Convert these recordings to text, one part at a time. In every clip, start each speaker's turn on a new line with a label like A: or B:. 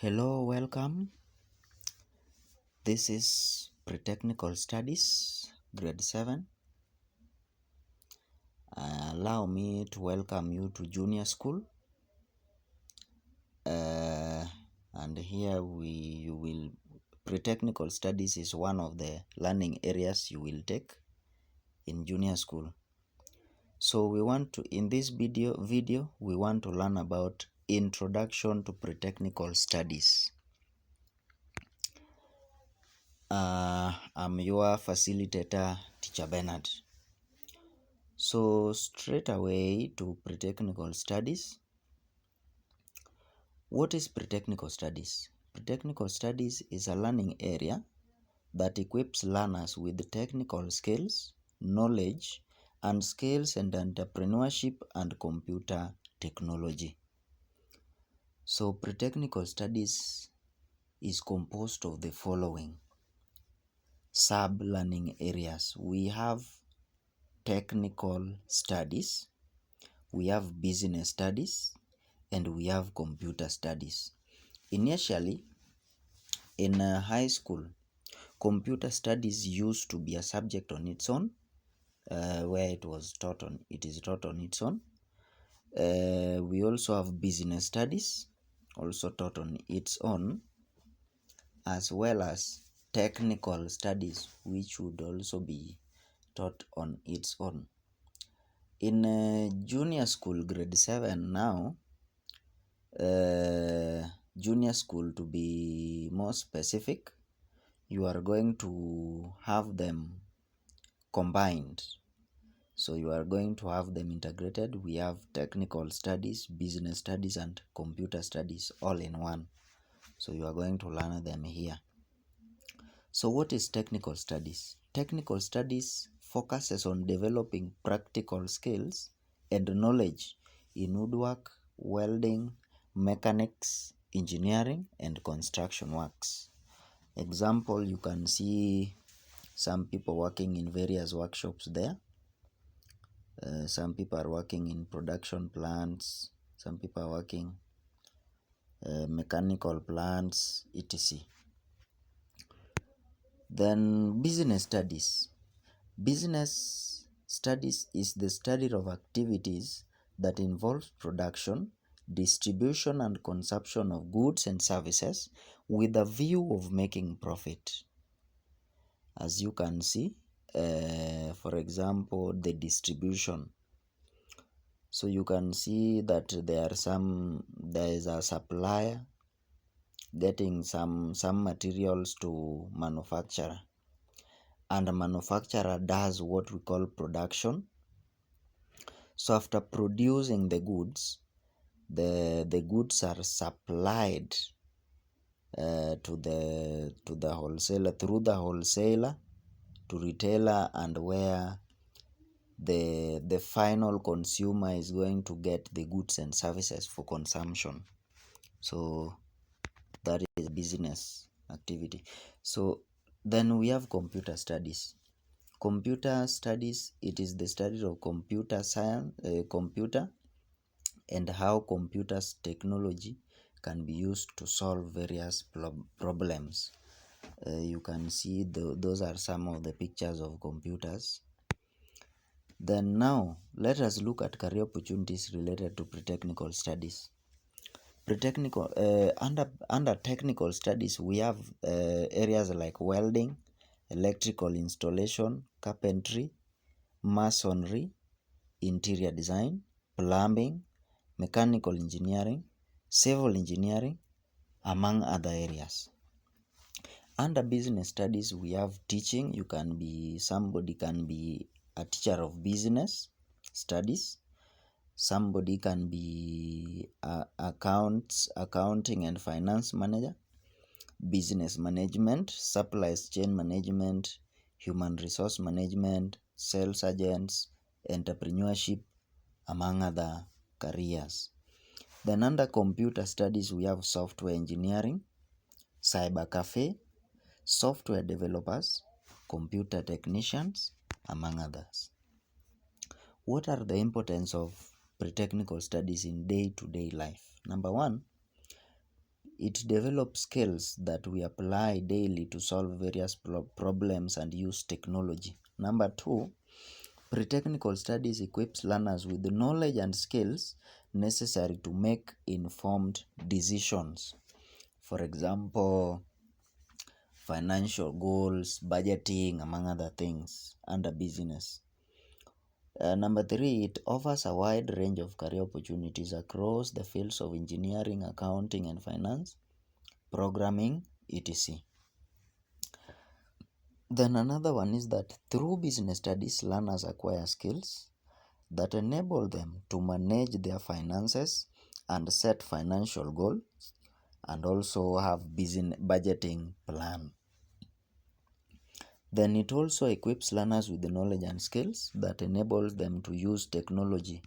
A: Hello, welcome. This is Pre-Technical Studies, Grade 7. Allow me to welcome you to Junior School. And here Pre-Technical Studies is one of the learning areas you will take in Junior School. So in this video, we want to learn about Introduction to Pre-Technical Studies. I'm your facilitator, Teacher Bernard. So straight away to pre-technical studies. What is pre-technical studies? Pre-technical studies is a learning area that equips learners with technical skills, knowledge, and skills in entrepreneurship and computer technology. So pre-technical studies is composed of the following sub-learning areas. We have technical studies, we have business studies, and we have computer studies. Initially, in high school, computer studies used to be a subject on its own, where it is taught on its own. We also have business studies, also taught on its own, as well as technical studies, which would also be taught on its own. In junior school, grade 7 now, junior school to be more specific, you are going to have them combined. So you are going to have them integrated. We have technical studies, business studies, and computer studies all in one. So you are going to learn them here. So what is technical studies? Technical studies focuses on developing practical skills and knowledge in woodwork, welding, mechanics, engineering, and construction works. Example, you can see some people working in various workshops there. Some people are working in production plants, some people are working mechanical plants, etc. Then business studies. Business studies is the study of activities that involve production, distribution, and consumption of goods and services with a view of making profit. As you can see, for example, the distribution. So you can see that there is a supplier getting some materials to manufacturer, and a manufacturer does what we call production. So after producing the goods, the goods are supplied to the wholesaler, through the wholesaler to retailer, and where the final consumer is going to get the goods and services for consumption. So that is business activity. So then we have computer studies. Computer studies, it is the study of computer science, computer, and how computers technology can be used to solve various problems. You can see those are some of the pictures of computers. Then now let us look at career opportunities related to pre-technical studies. Under technical studies, we have areas like welding, electrical installation, carpentry, masonry, interior design, plumbing, mechanical engineering, civil engineering, among other areas. Under business studies, we have teaching. Somebody can be a teacher of business studies. Somebody can be accounting and finance manager, business management, supplies chain management, human resource management, sales agents, entrepreneurship, among other careers. Then under computer studies, we have software engineering, cyber cafe, software developers, computer technicians, among others. What are the importance of pre-technical studies in day-to-day life? Number one, It develops skills that we apply daily to solve various problems and use technology. Number two, pre-technical studies equips learners with the knowledge and skills necessary to make informed decisions. For example, financial goals, budgeting, among other things, under business. Number three, it offers a wide range of career opportunities across the fields of engineering, accounting, and finance, programming, etc. Then another one is that through business studies, learners acquire skills that enable them to manage their finances and set financial goals and also have business budgeting plan. Then it also equips learners with the knowledge and skills that enables them to use technology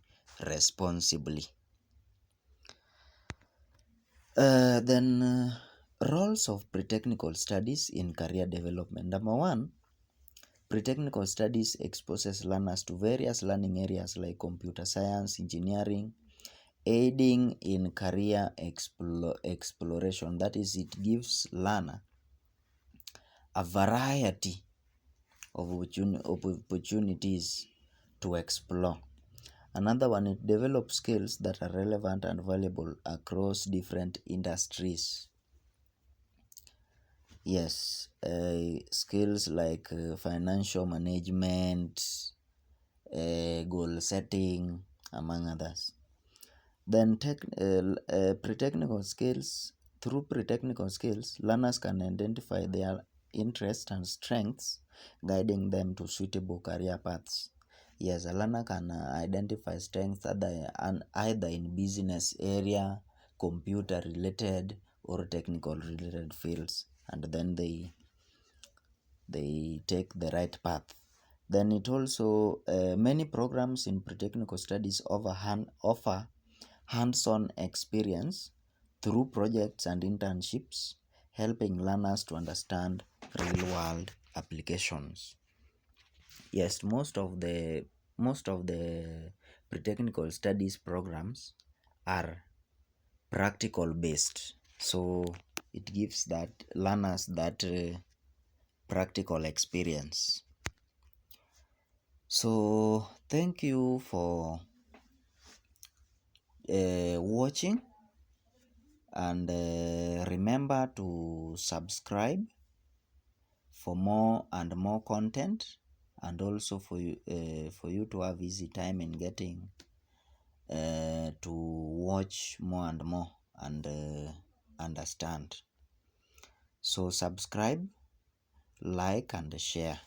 A: responsibly. Roles of pre-technical studies in career development. Number one, pre-technical studies exposes learners to various learning areas like computer science, engineering, aiding in career exploration. That is, it gives learner a variety of opportunities to explore. Another one, it develops skills that are relevant and valuable across different industries. Yes, skills like financial management, goal setting, among others. Then pre-technical skills. Through pre-technical skills, learners can identify their interests and strengths, guiding them to suitable career paths. Yes, a learner can identify strengths either in business area, computer related, or technical related fields, and then they take the right path. Then it also many programs in pre-technical studies offer hands-on experience through projects and internships, helping learners to understand real-world applications. Yes, most of the pre-technical studies programs are practical based, so it gives that learners that practical experience. So thank you for watching, and remember to subscribe for more and more content, and also for you to have easy time in getting to watch more and more and understand. So subscribe, like, and share.